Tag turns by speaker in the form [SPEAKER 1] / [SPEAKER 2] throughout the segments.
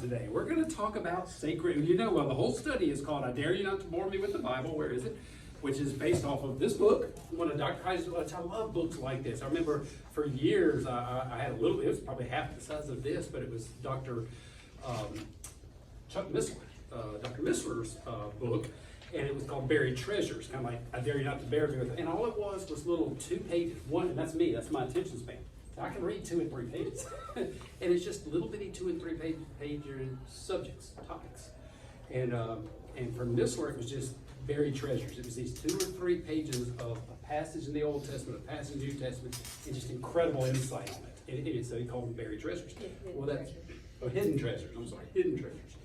[SPEAKER 1] Today we're going to talk about sacred. Well, the whole study is called "I Dare You Not to Bore Me with the Bible." Where is it? Which is based off of this book, one of Dr. Heisenberg's. I love books like this. I remember for years I had a little. It was probably half the size of this, but it was Dr. Chuck Missler, Dr. Missler's book, and it was called Buried Treasures. Kind of like "I Dare You Not to Bear Me with It." And all it was little 2 pages. One, and that's me. That's my attention span. I can read 2 and 3 pages. And it's just little bitty 2 and 3 page subjects, topics. And for Missler, it was just buried treasures. It was these 2 or 3 pages of a passage in the Old Testament, a passage in the New Testament, and just incredible insight on it. And so he called them buried treasures. Well, that's hidden treasures. I'm sorry, hidden treasures.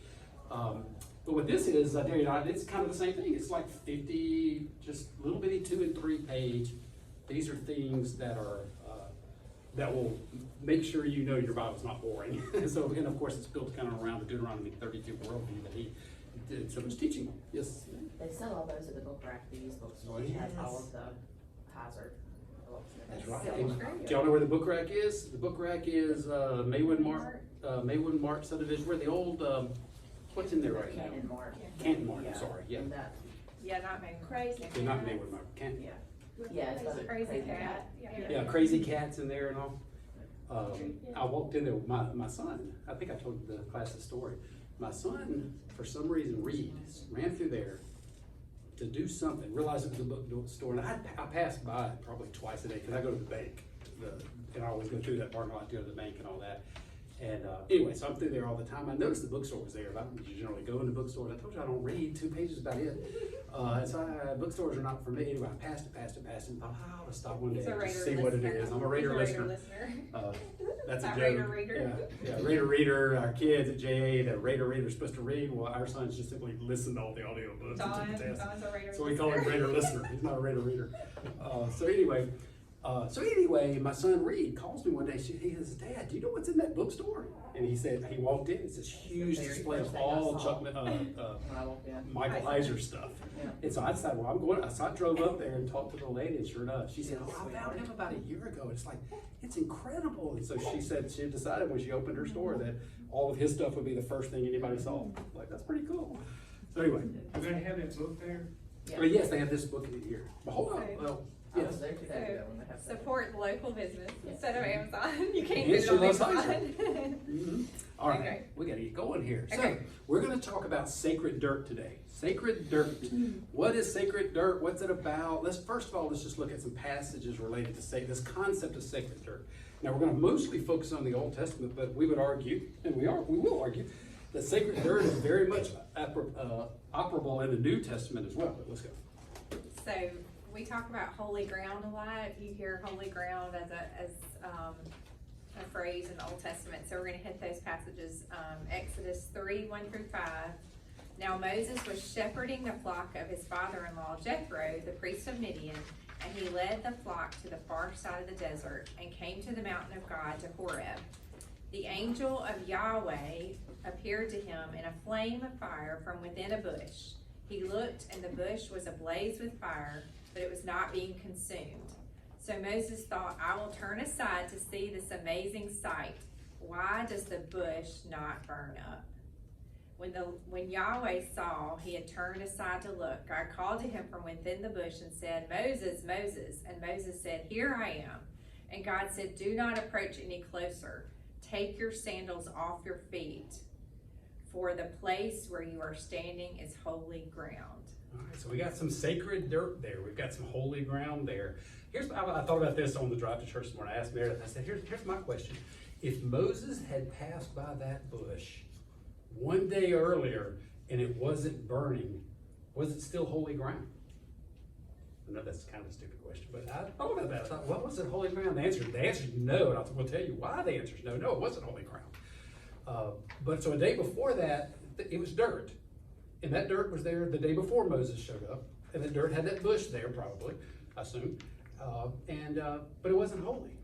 [SPEAKER 1] But what this is, I dare you not, it's kind of the same thing. It's like 50, just little bitty 2 and 3 page. These are things that are that will make sure you know your Bible's not boring. So, and of course, it's built kind of around the Deuteronomy 32 worldview that he did so much teaching on. Yes?
[SPEAKER 2] They sell all those at the book rack, these bookstores.
[SPEAKER 1] Oh, yes.
[SPEAKER 2] It has all of the hazard books.
[SPEAKER 1] That's right. Do y'all know where the book rack is? The book rack is Maywood Mart subdivision, where the old, what's in there right now?
[SPEAKER 2] Canton Mart.
[SPEAKER 1] Canton Mart, I'm sorry, yeah.
[SPEAKER 3] Yeah, not Maywood. Crazy.
[SPEAKER 1] Yeah, not Maywood Mart, Canton.
[SPEAKER 2] Yeah. Yeah, it's
[SPEAKER 3] There's
[SPEAKER 2] like
[SPEAKER 3] a crazy cat.
[SPEAKER 1] Yeah, crazy cats in there and all. I walked in there with my son. I think I told the class the story. My son, for some reason, ran through there to do something, realized it was a book store, and I passed by it probably twice a day because I go to the bank, and I always go through that parking lot to go to the bank and all that. And anyway, so I'm through there all the time. I noticed the bookstore was there. I don't generally go into bookstores. I told you I don't read. 2 pages about it. So bookstores are not for me. Anyway, I passed it, and thought, I ought to stop one day and just see what it is. I'm a Raider listener. That's a joke.
[SPEAKER 3] Reader.
[SPEAKER 1] Yeah, Raider reader. Our kids at JA, the Raider reader's supposed to read. Well, our son's just simply listened to all the audio books.
[SPEAKER 3] Don's a Raider
[SPEAKER 1] So we call him Raider listener. He's not a Raider reader. So anyway, my son Reed calls me one day. He says, "Dad, do you know what's in that bookstore?" And he said, he walked in, it's this huge display of all Michael Heiser stuff.
[SPEAKER 2] Yeah.
[SPEAKER 1] And so I decided, well, I'm going, so I drove up there and talked to the lady, and sure enough, she said, "Oh, I found him about a year ago. It's like, it's incredible." And so she said, she decided when she opened her store that all of his stuff would be the first thing anybody saw. Like, that's pretty cool. So anyway.
[SPEAKER 4] Do they have that book there?
[SPEAKER 2] Yeah.
[SPEAKER 1] Well, yes, they have this book in here. But hold on, well,
[SPEAKER 2] I
[SPEAKER 1] yes.
[SPEAKER 2] was there 2 days ago when they have that.
[SPEAKER 3] Support the local business
[SPEAKER 2] Yeah.
[SPEAKER 3] instead of Amazon. You can't
[SPEAKER 1] Yes,
[SPEAKER 3] get it
[SPEAKER 1] she
[SPEAKER 3] on
[SPEAKER 1] loves
[SPEAKER 3] Amazon.
[SPEAKER 1] Mm-hmm. All right,
[SPEAKER 3] Okay.
[SPEAKER 1] we gotta get going here. So,
[SPEAKER 3] Okay.
[SPEAKER 1] we're gonna talk about sacred dirt today. Sacred dirt. What is sacred dirt? What's it about? First of all, let's just look at some passages related to this concept of sacred dirt. Now, we're gonna mostly focus on the Old Testament, but we would argue, and we will argue, that sacred dirt is very much operable in the New Testament as well. But let's go.
[SPEAKER 3] So we talk about holy ground a lot. You hear holy ground as a phrase in the Old Testament. So we're going to hit those passages. Exodus 3, 1 through 5. Now Moses was shepherding the flock of his father-in-law Jethro, the priest of Midian, and he led the flock to the far side of the desert and came to the mountain of God, to Horeb. The angel of Yahweh appeared to him in a flame of fire from within a bush. He looked, and the bush was ablaze with fire, but it was not being consumed. So Moses thought, "I will turn aside to see this amazing sight. Why does the bush not burn up?" When Yahweh saw he had turned aside to look, God called to him from within the bush and said, "Moses, Moses." And Moses said, "Here I am." And God said, "Do not approach any closer. Take your sandals off your feet, for the place where you are standing is holy ground."
[SPEAKER 1] All right, so we got some sacred dirt there. We've got some holy ground there. I thought about this on the drive to church this morning. I asked Meredith, I said, here's my question. If Moses had passed by that bush one day earlier and it wasn't burning, was it still holy ground? I know that's kind of a stupid question, but I thought about that. I thought, what was it holy ground? The answer is no, and we'll tell you why the answer is no. No, it wasn't holy ground. But so a day before that, it was dirt. And that dirt was there the day before Moses showed up. And the dirt had that bush there, probably, I assume. But it wasn't holy.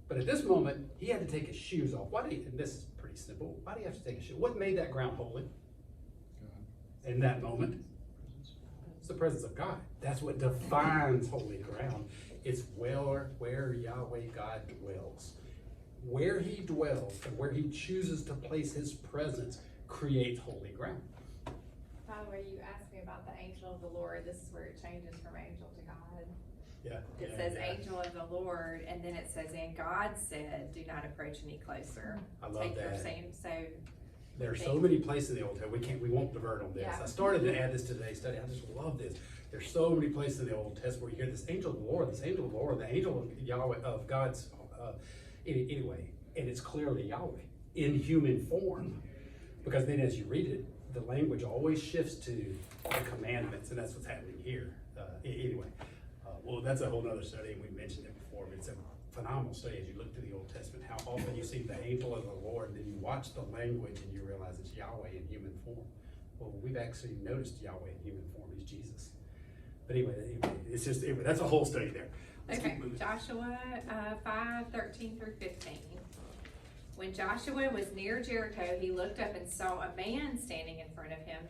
[SPEAKER 1] But at this moment, he had to take his shoes off. And this is pretty simple. Why do you have to take his shoes? What made that ground holy? In that moment? It's the presence of God. That's what defines holy ground. It's where Yahweh God dwells. Where he dwells and where he chooses to place his presence creates holy ground.
[SPEAKER 3] By the way, you asked me about the angel of the Lord. This is where it changes from angel to God.
[SPEAKER 1] Yeah.
[SPEAKER 3] It says angel of the Lord, and then it says, and God said, do not approach any closer.
[SPEAKER 1] I love
[SPEAKER 3] Take your
[SPEAKER 1] that.
[SPEAKER 3] so
[SPEAKER 1] There are so many places in the Old Testament. We won't divert on this.
[SPEAKER 3] Yeah.
[SPEAKER 1] I started to add this to today's study. I just love this. There's so many places in the Old Testament where you hear this angel of the Lord, this angel of the Lord, the angel of Yahweh, of God's, anyway, and it's clearly Yahweh in human form. Because then as you read it, the language always shifts to the commandments, and that's what's happening here. Anyway, well, that's a whole nother study, and we mentioned it before, but it's a phenomenal study as you look through the Old Testament, how often you see the angel of the Lord, and then you watch the language and you realize it's Yahweh in human form. Well, we've actually noticed Yahweh in human form. He's Jesus. But anyway, it's just, that's a whole study there. Let's
[SPEAKER 3] okay,
[SPEAKER 1] keep moving.
[SPEAKER 3] Joshua 5:13 through 15. When Joshua was near Jericho, he looked up and saw a man standing in front of him,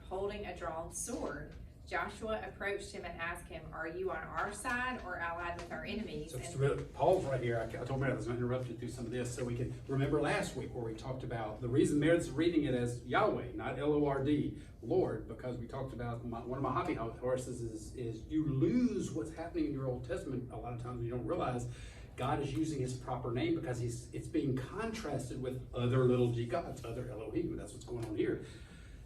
[SPEAKER 3] holding a drawn sword. Joshua approached him and asked him, are you on our side or allied with our enemies?
[SPEAKER 1] So it's
[SPEAKER 3] And
[SPEAKER 1] really, Paul's right here. I told Meredith I was going to interrupt you through some of this so we can remember last week where we talked about the reason Meredith's reading it as Yahweh, not Lord, Lord, because we talked about one of my hobby horses is you lose what's happening in your Old Testament a lot of times when you don't realize God is using his proper name because it's being contrasted with other little g gods, other Elohim. That's what's going on here.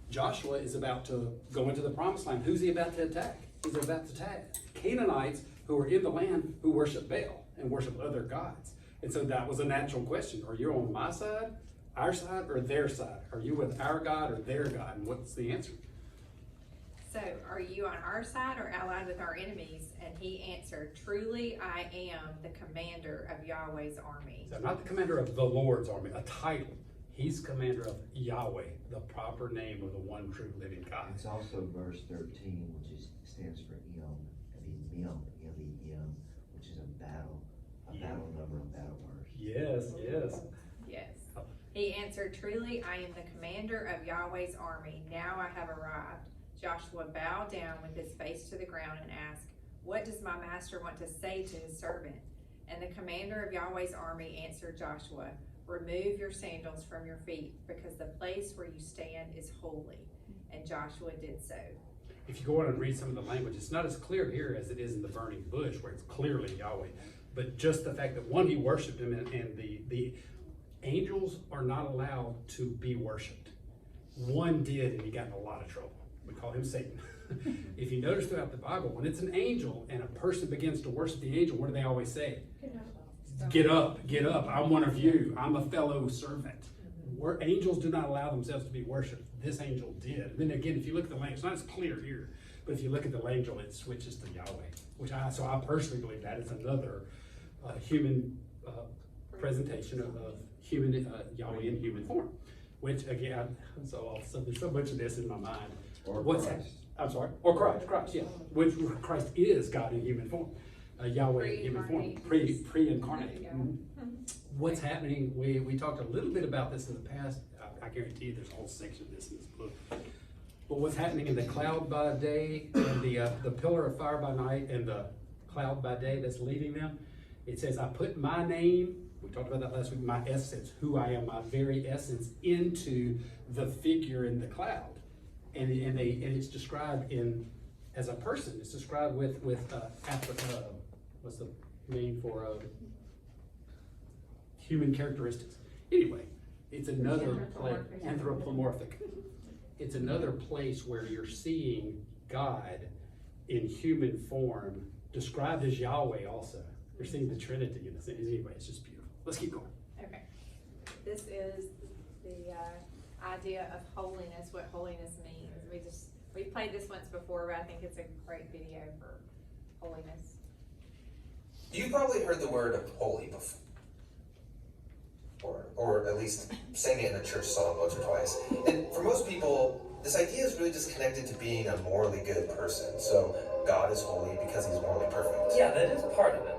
[SPEAKER 1] Joshua is about to go into the promised land. Who's he about to attack? He's about to attack Canaanites who are in the land who worship Baal and worship other gods. And so that was a natural question. Are you on my side, our side, or their side? Are you with our God or their God? And what's the answer?
[SPEAKER 3] so, are you on our side or allied with our enemies? And he answered, truly I am the commander of Yahweh's army.
[SPEAKER 1] So not the commander of the Lord's army, a title. He's commander of Yahweh, the proper name of the one true living God.
[SPEAKER 5] It's also verse 13, which stands for Eom, L-E-M, which is a battle number, a battle verse.
[SPEAKER 1] Yes, yes.
[SPEAKER 3] Yes. He answered, truly I am the commander of Yahweh's army. Now I have arrived. Joshua bowed down with his face to the ground and asked, what does my master want to say to his servant? And the commander of Yahweh's army answered Joshua, remove your sandals from your feet, because the place where you stand is holy. And Joshua did so.
[SPEAKER 1] If you go on and read some of the language, it's not as clear here as it is in the burning bush, where it's clearly Yahweh. But just the fact that one, he worshiped him, and the angels are not allowed to be worshipped. One did, and he got in a lot of trouble. We call him Satan. If you notice throughout the Bible, when it's an angel and a person begins to worship the angel, what do they always say? Get up, get up. I'm one of you. I'm a fellow servant. Angels do not allow themselves to be worshipped. This angel did. And then again, if you look at the language, it's not as clear here, but if you look at the angel, it switches to Yahweh, so I personally believe that is another human presentation of human Yahweh in human form. Which again, so there's so much of this in my mind.
[SPEAKER 5] Or
[SPEAKER 1] What's
[SPEAKER 5] Christ.
[SPEAKER 1] I'm sorry, or Christ, yeah. Which Christ is God in human form. Yahweh in human form, pre-incarnate.
[SPEAKER 3] Yeah.
[SPEAKER 1] What's happening, we talked a little bit about this in the past. I guarantee you there's a whole section of this in this book. But what's happening in the cloud by day and the pillar of fire by night and the cloud by day that's leading them, it says, I put my name, we talked about that last week, my essence, who I am, my very essence, into the figure in the cloud. And it's described as a person. It's described with what's the name for human characteristics. Anyway, it's another place, anthropomorphic. It's another place where you're seeing God in human form, described as Yahweh also. You're seeing the Trinity in this. Anyway, it's just beautiful. Let's keep going.
[SPEAKER 3] Okay. This is the idea of holiness, what holiness means. We played this once before, but I think it's a great video for holiness.
[SPEAKER 6] You've probably heard the word holy before. Or at least sang it in a church song once or twice. And for most people, this idea is really just connected to being a morally good person. So God is holy because he's morally perfect.
[SPEAKER 7] Yeah, that is part of it.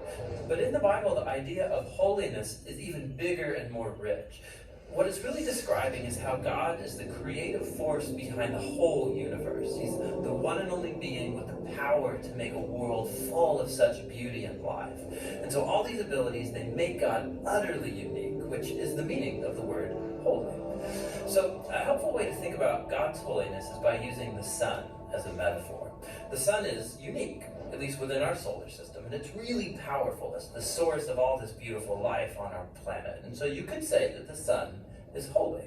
[SPEAKER 7] But in the Bible, the idea of holiness is even bigger and more rich. What it's really describing is how God is the creative force behind the whole universe. He's the one and only being with the power to make a world full of such beauty and life. And so all these abilities, they make God utterly unique, which is the meaning of the word holy. So a helpful way to think about God's holiness is by using the sun as a metaphor. The sun is unique, at least within our solar system, and it's really powerful. It's the source of all this beautiful life on our planet. And so you could say that the sun is holy.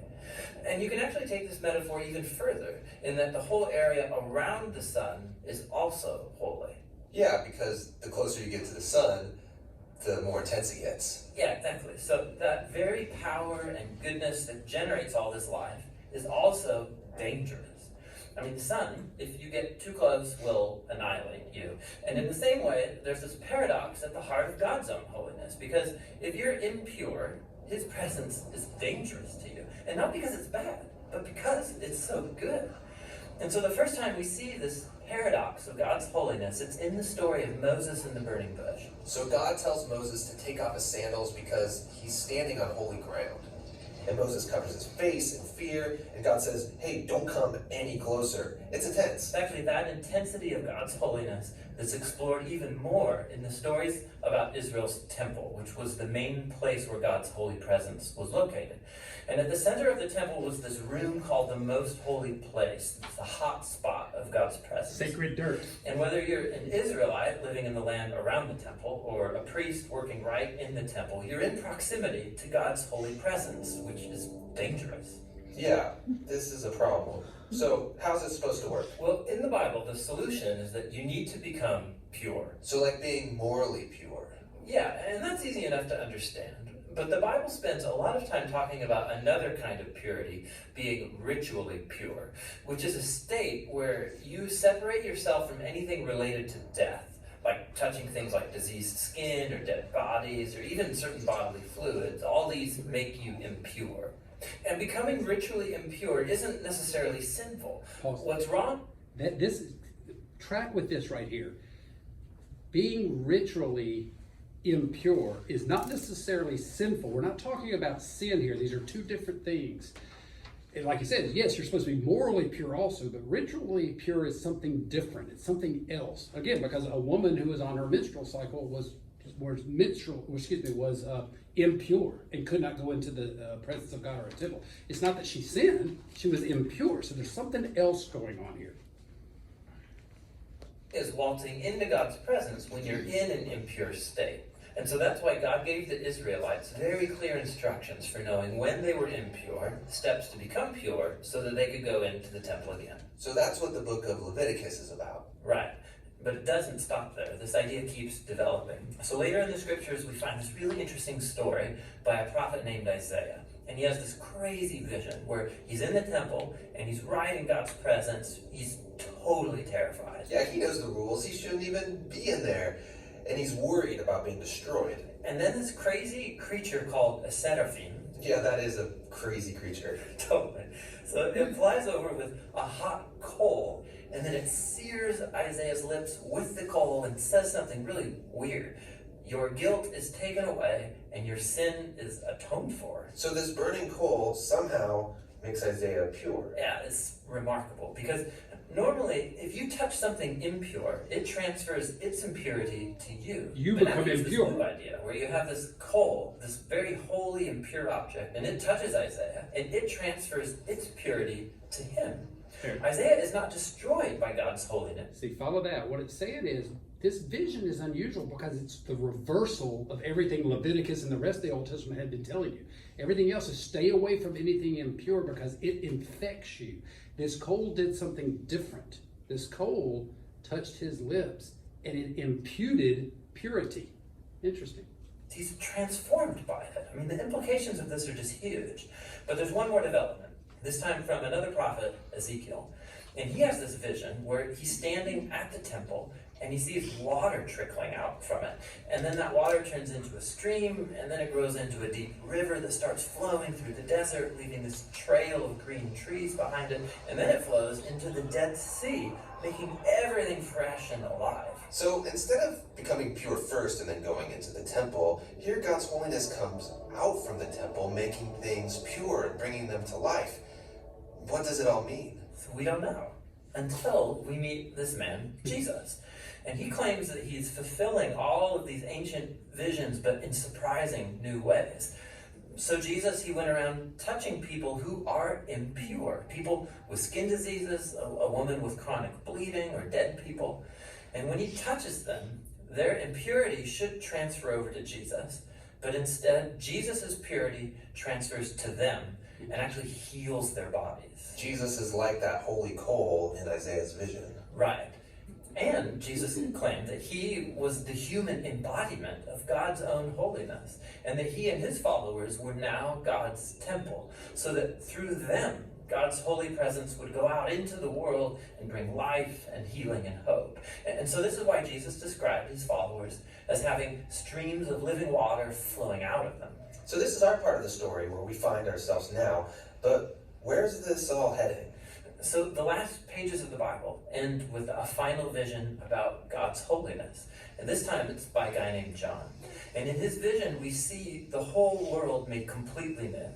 [SPEAKER 7] And you can actually take this metaphor even further, in that the whole area around the sun is also holy.
[SPEAKER 6] Yeah, because the closer you get to the sun, the more intense it gets.
[SPEAKER 7] Yeah, exactly. So that very power and goodness that generates all this life is also dangerous. I mean, the sun, if you get too close, will annihilate you. And in the same way, there's this paradox at the heart of God's own holiness, because if you're impure, his presence is dangerous to you. And not because it's bad, but because it's so good. And so the first time we see this paradox of God's holiness, it's in the story of Moses and the burning bush.
[SPEAKER 6] So God tells Moses to take off his sandals because he's standing on holy ground. And Moses covers his face in fear, and God says, hey, don't come any closer. It's intense.
[SPEAKER 7] It's actually that intensity of God's holiness that's explored even more in the stories about Israel's temple, which was the main place where God's holy presence was located. And at the center of the temple was this room called the Most Holy Place. It's the hot spot of God's presence.
[SPEAKER 1] Sacred dirt.
[SPEAKER 7] And whether you're an Israelite living in the land around the temple or a priest working right in the temple, you're in proximity to God's holy presence, which is dangerous.
[SPEAKER 6] Yeah, this is a problem. So how's it supposed to work?
[SPEAKER 7] Well, in the Bible, the solution is that you need to become pure.
[SPEAKER 6] So like being morally pure.
[SPEAKER 7] Yeah, and that's easy enough to understand. But the Bible spends a lot of time talking about another kind of purity, being ritually pure, which is a state where you separate yourself from anything related to death, like touching things like diseased skin or dead bodies or even certain bodily fluids. All these make you impure. And becoming ritually impure isn't necessarily sinful.
[SPEAKER 1] Pause.
[SPEAKER 7] What's wrong?
[SPEAKER 1] Track with this right here. Being ritually impure is not necessarily sinful. We're not talking about sin here. These are two different things. And like you said, yes, you're supposed to be morally pure also, but ritually pure is something different. It's something else. Again, because a woman who was on her menstrual cycle was impure and could not go into the presence of God or a temple. It's not that she sinned, she was impure. So there's something else going on here.
[SPEAKER 7] Is waltzing into God's presence when you're in an impure state. And so that's why God gave the Israelites very clear instructions for knowing when they were impure, steps to become pure, so that they could go into the temple again.
[SPEAKER 6] So that's what the book of Leviticus is about.
[SPEAKER 7] Right. But it doesn't stop there. This idea keeps developing. So later in the scriptures, we find this really interesting story by a prophet named Isaiah. And he has this crazy vision where he's in the temple and he's right in God's presence. He's totally terrified.
[SPEAKER 6] Yeah, he knows the rules. He shouldn't even be in there. And he's worried about being destroyed.
[SPEAKER 7] And then this crazy creature called a seraphim.
[SPEAKER 6] Yeah, that is a crazy creature.
[SPEAKER 7] Totally. So it flies over with a hot coal, and then it sears Isaiah's lips with the coal and says something really weird. Your guilt is taken away, and your sin is atoned for.
[SPEAKER 6] So this burning coal somehow makes Isaiah pure.
[SPEAKER 7] Yeah, it's remarkable, because normally, if you touch something impure, it transfers its impurity to you.
[SPEAKER 1] You
[SPEAKER 7] but
[SPEAKER 1] become
[SPEAKER 7] now here's
[SPEAKER 1] impure.
[SPEAKER 7] This new idea where you have this coal, this very holy and pure object, and it touches Isaiah, and it transfers its purity to him.
[SPEAKER 1] Fair.
[SPEAKER 7] Isaiah is not destroyed by God's holiness.
[SPEAKER 1] See, follow that. What it's saying is, this vision is unusual because it's the reversal of everything Leviticus and the rest of the Old Testament had been telling you. Everything else is stay away from anything impure because it infects you. This coal did something different. This coal touched his lips and it imputed purity. Interesting.
[SPEAKER 7] He's transformed by it. I mean, the implications of this are just huge. But there's one more development, this time from another prophet, Ezekiel. And he has this vision where he's standing at the temple and he sees water trickling out from it. And then that water turns into a stream, and then it grows into a deep river that starts flowing through the desert, leaving this trail of green trees behind it. And then it flows into the Dead Sea, making everything fresh and alive.
[SPEAKER 6] So instead of becoming pure first and then going into the temple, here God's holiness comes out from the temple, making things pure and bringing them to life. What does it all mean?
[SPEAKER 7] So we don't know until we meet this man, Jesus. And he claims that he's fulfilling all of these ancient visions, but in surprising new ways. So Jesus, he went around touching people who are impure, people with skin diseases, a woman with chronic bleeding, or dead people. And when he touches them, their impurity should transfer over to Jesus, but instead, Jesus' purity transfers to them and actually heals their bodies.
[SPEAKER 6] Jesus is like that holy coal in Isaiah's vision.
[SPEAKER 7] Right. And Jesus claimed that he was the human embodiment of God's own holiness, and that he and his followers were now God's temple, so that through them, God's holy presence would go out into the world and bring life and healing and hope. And so this is why Jesus described his followers as having streams of living water flowing out of them.
[SPEAKER 6] So this is our part of the story where we find ourselves now, but where's this all heading?
[SPEAKER 7] So the last pages of the Bible end with a final vision about God's holiness. And this time it's by a guy named John. And in his vision, we see the whole world made completely new.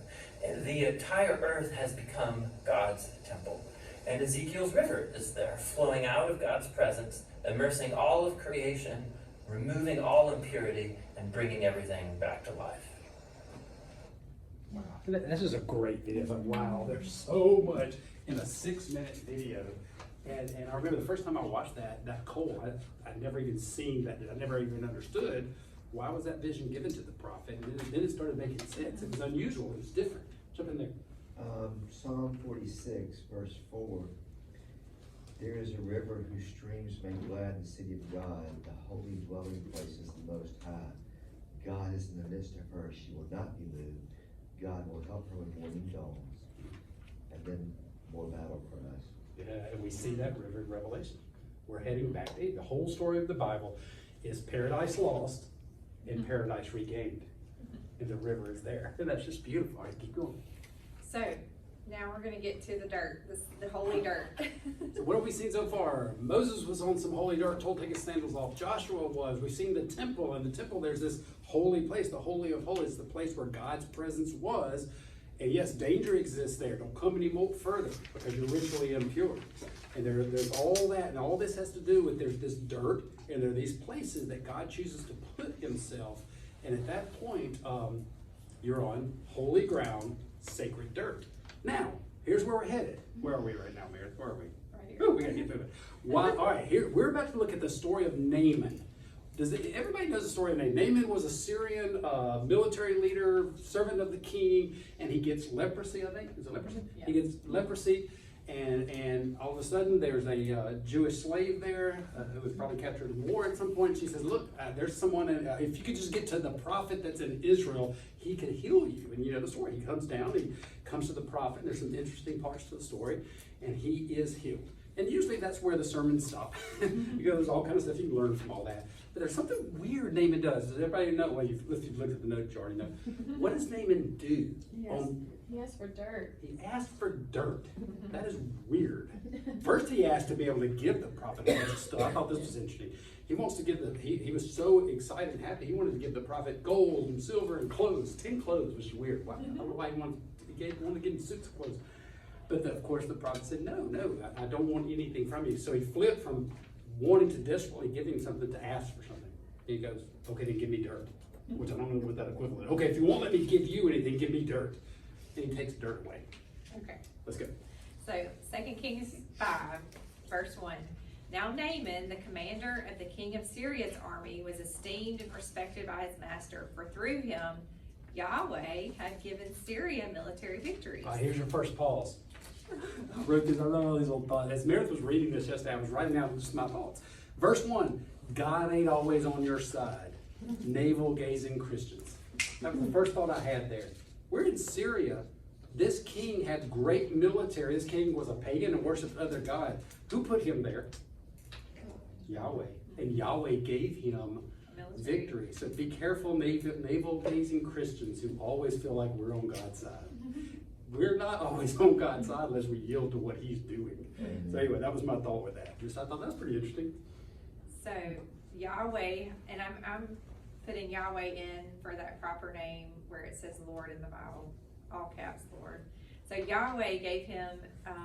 [SPEAKER 7] And the entire earth has become God's temple. And Ezekiel's river is there, flowing out of God's presence, immersing all of creation, removing all impurity, and bringing everything back to life.
[SPEAKER 1] Wow. This is a great video. It's like, wow, there's so much in a 6-minute video. And I remember the first time I watched that coal, I'd never even seen that. I never even understood why was that vision given to the prophet. And then it started making sense. It was unusual. It was different. Jump in there.
[SPEAKER 5] Psalm 46, verse 4. There is a river whose streams make glad the city of God, the holy dwelling place is the Most High. God is in the midst of her, she will not be moved. God will help her when morning dawns. And then more battle for us.
[SPEAKER 1] Yeah, and we see that river in Revelation. We're heading back to the whole story of the Bible is paradise lost and paradise regained. And the river is there. And that's just beautiful. All right, keep going.
[SPEAKER 3] So now we're going to get to the dirt, the holy dirt.
[SPEAKER 1] So what have we seen so far? Moses was on some holy dirt, told to take his sandals off. Joshua was. We've seen the temple. In the temple, there's this holy place, the Holy of Holies, the place where God's presence was. And yes, danger exists there. Don't come any more further because you're ritually impure. And there's all that, and all this has to do with there's this dirt, and there are these places that God chooses to put himself. And at that point, you're on holy ground, sacred dirt. Now, here's where we're headed. Where are we right now, Meredith? Where are we?
[SPEAKER 3] Right here.
[SPEAKER 1] Oh, we gotta get moving. Why? All right, here we're about to look at the story of Naaman. Everybody knows the story of Naaman. Naaman was a Syrian military leader, servant of the king, and he gets leprosy, I think. Is it leprosy?
[SPEAKER 3] Yeah.
[SPEAKER 1] He gets leprosy, and all of a sudden there's a Jewish slave there who was probably captured in war at some point. She says, look, there's someone, if you could just get to the prophet that's in Israel, he could heal you. And you know the story. He comes down, he comes to the prophet, and there's some interesting parts to the story, and he is healed. And usually that's where the sermons stop. Because there's all kinds of stuff you can learn from all that. But there's something weird Naaman does. Does everybody know? Well, if you've looked at the notes, you already know. What does Naaman do?
[SPEAKER 2] He asked for dirt.
[SPEAKER 1] He asked for dirt. That is weird. First, he asked to be able to give the prophet a bunch of stuff. I thought this was interesting. He wants to give he was so excited and happy. He wanted to give the prophet gold and silver and clothes. 10 clothes, which is weird. Why? I don't know why he wanted to give him suits of clothes. But of course, the prophet said, no, I don't want anything from you. So he flipped from wanting to desperately give him something to ask for something. And he goes, okay, then give me dirt. Which I don't know what that equivalent is. Okay, if you won't let me give you anything, give me dirt. And he takes dirt away.
[SPEAKER 3] Okay.
[SPEAKER 1] Let's go.
[SPEAKER 3] So 2 Kings 5, verse 1. Now Naaman, the commander of the king of Syria's army, was esteemed and respected by his master, for through him Yahweh had given Syria military victories.
[SPEAKER 1] Here's your first pause. I wrote this, I wrote all these little thoughts. As Meredith was reading this yesterday, I was writing down just my thoughts. Verse 1, God ain't always on your side. Navel-gazing Christians. That was the first thought I had there. We're in Syria. This king had great military. This king was a pagan and worshipped other gods. Who put him there? Yahweh. And Yahweh gave him victory. So be careful, navel-gazing Christians who always feel like we're on God's side. We're not always on God's side unless we yield to what he's doing. So anyway, that was my thought with that. I thought that's pretty interesting.
[SPEAKER 3] So Yahweh, and I'm putting Yahweh in for that proper name where it says Lord in the Bible, all caps Lord. So Yahweh gave him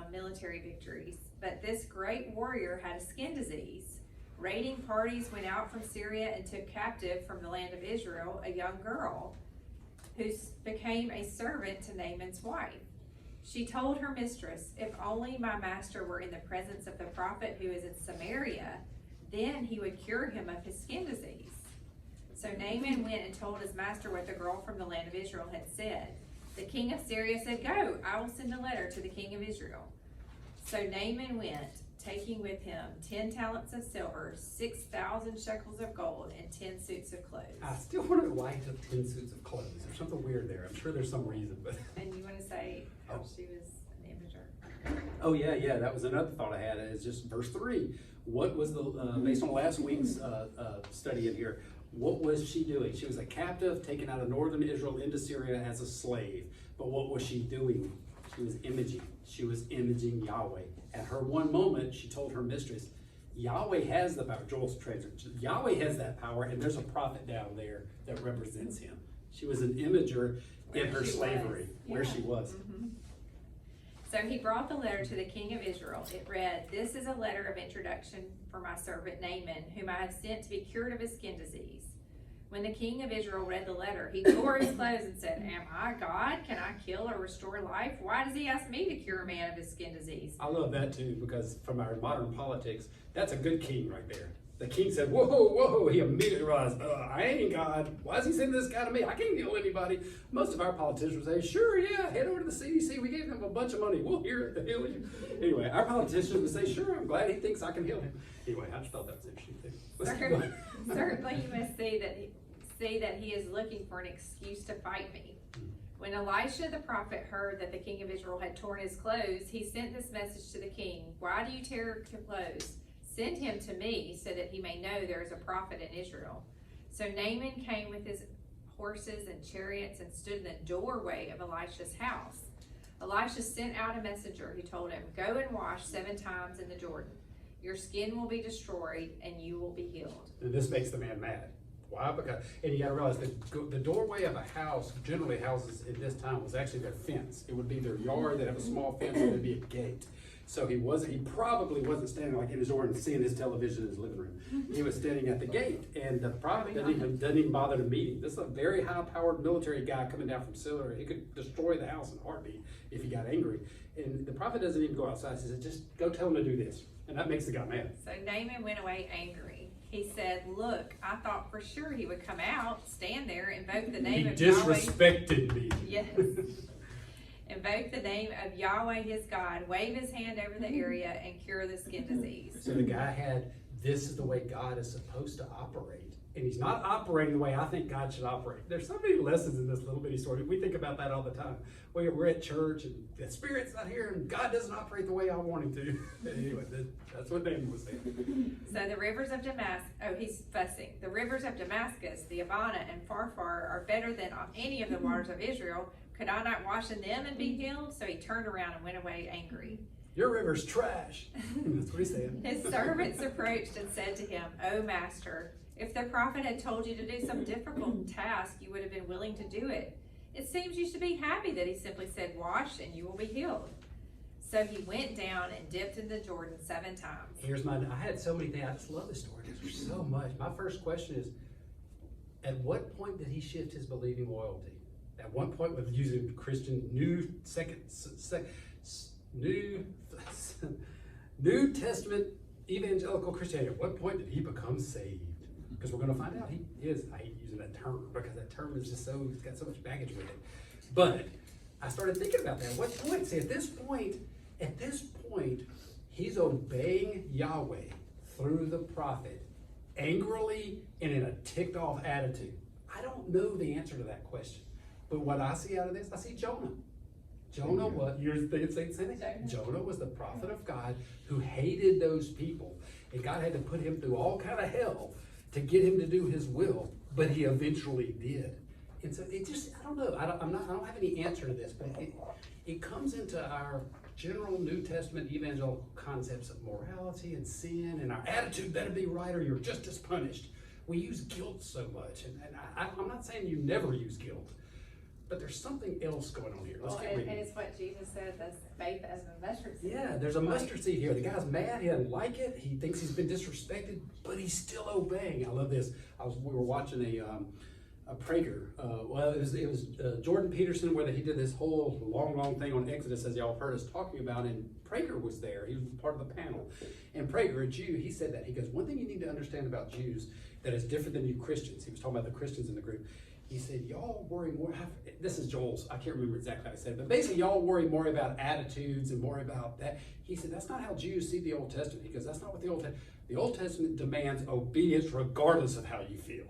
[SPEAKER 3] military victories, but this great warrior had a skin disease. Raiding parties went out from Syria and took captive from the land of Israel a young girl who became a servant to Naaman's wife. She told her mistress, "If only my master were in the presence of the prophet who is in Samaria, then he would cure him of his skin disease." So Naaman went and told his master what the girl from the land of Israel had said. The king of Syria said, "Go, I will send a letter to the king of Israel." So Naaman went, taking with him 10 talents of silver, 6,000 shekels of gold, and 10 suits of clothes.
[SPEAKER 1] I still wonder why he took 10 suits of clothes. There's something weird there. I'm sure there's some reason, but.
[SPEAKER 3] And you want to say how
[SPEAKER 1] Oh.
[SPEAKER 3] she was an imager?
[SPEAKER 1] Oh yeah, that was another thought I had, is just verse 3. What was the, based on last week's study in here, what was she doing? She was a captive taken out of northern Israel into Syria as a slave. But what was she doing? She was imaging. She was imaging Yahweh. At her one moment, she told her mistress, Yahweh has the power. Joel's treasure. Yahweh has that power, and there's a prophet down there that represents him. She was an imager in her slavery, where she was.
[SPEAKER 3] Mm-hmm. So he brought the letter to the king of Israel. It read, "This is a letter of introduction for my servant Naaman, whom I have sent to be cured of his skin disease." When the king of Israel read the letter, he tore his clothes and said, "Am I God? Can I kill or restore life? Why does he ask me to cure a man of his skin disease?"
[SPEAKER 1] I love that too, because from our modern politics, that's a good king right there. The king said, whoa, he immediately realized, I ain't God. Why is he sending this guy to me? I can't heal anybody. Most of our politicians would say, sure, yeah, head over to the CDC. We gave him a bunch of money. We'll hear it to heal you. Anyway, our politicians would say, sure, I'm glad he thinks I can heal him. Anyway, I just thought that was interesting too. Let's keep going.
[SPEAKER 3] Certainly you must see that he is looking for an excuse to fight me. When Elisha the prophet heard that the king of Israel had torn his clothes, he sent this message to the king, "Why do you tear your clothes? Send him to me so that he may know there is a prophet in Israel." So Naaman came with his horses and chariots and stood in the doorway of Elisha's house. Elisha sent out a messenger who told him, "Go and wash 7 times in the Jordan. Your skin will be destroyed and you will be healed."
[SPEAKER 1] And this makes the man mad. Why? Because, and you gotta realize that the doorway of a house, generally houses in this time, was actually their fence. It would be their yard, they'd have a small fence, and there'd be a gate. So he probably wasn't standing like in his door and seeing his television in his living room. He was standing at the gate, and the prophet doesn't even bother to meet him. This is a very high-powered military guy coming down from Syria. He could destroy the house in a heartbeat if he got angry. And the prophet doesn't even go outside. He says, just go tell him to do this. And that makes the guy mad.
[SPEAKER 3] So Naaman went away angry. He said, "Look, I thought for sure he would come out, stand there, invoke the name of Yahweh."
[SPEAKER 1] He disrespected me.
[SPEAKER 3] Yes. Invoke the name of Yahweh his God, wave his hand over the area, and cure the skin disease.
[SPEAKER 1] So the guy had, this is the way God is supposed to operate. And he's not operating the way I think God should operate. There's so many lessons in this little bitty story. We think about that all the time. We're at church and the Spirit's not here and God doesn't operate the way I want him to. Anyway, that's what Naaman was saying.
[SPEAKER 3] So the rivers of Damascus, he's fussing. The rivers of Damascus, the Abana and Pharpar are better than any of the waters of Israel. Could I not wash in them and be healed? So he turned around and went away angry.
[SPEAKER 1] Your river's trash. That's what he said.
[SPEAKER 3] His servants approached and said to him, "O master, if the prophet had told you to do some difficult task, you would have been willing to do it. It seems you should be happy that he simply said, 'Wash and you will be healed.'" So he went down and dipped in the Jordan 7 times.
[SPEAKER 1] I had so many things. I just love this story. There's so much. My first question is, at what point did he shift his believing loyalty? At one point with using Christian New Testament evangelical Christianity, at what point did he become saved? Because we're going to find out he is. I hate using that term because that term is just it's got so much baggage with it. But I started thinking about that. At what point? See, at this point, he's obeying Yahweh through the prophet, angrily and in a ticked off attitude. I don't know the answer to that question. But what I see out of this, I see Jonah. Jonah was, Jonah was the prophet of God who hated those people. And God had to put him through all kind of hell to get him to do his will, but he eventually did. And so it just, I don't know, I don't have any answer to this, but it comes into our general New Testament evangelical concepts of morality and sin, and our attitude better be right or you're just as punished. We use guilt so much, and I'm not saying you never use guilt, but there's something else going on here. Let's keep reading.
[SPEAKER 3] And it's what Jesus said, that's faith as a mustard seed.
[SPEAKER 1] Yeah, there's a mustard seed here. The guy's mad, he doesn't like it, he thinks he's been disrespected, but he's still obeying. I love this. We were watching Prager. Well, it was Jordan Peterson where he did this whole long thing on Exodus, as y'all have heard us talking about, and Prager was there. He was part of the panel. And Prager, a Jew, he said that. He goes, one thing you need to understand about Jews that is different than you Christians. He was talking about the Christians in the group. He said, y'all worry more, this is Joel's, I can't remember exactly how he said it, but basically y'all worry more about attitudes and more about that. He said, that's not how Jews see the Old Testament. He goes, that's not what the Old Testament demands obedience regardless of how you feel.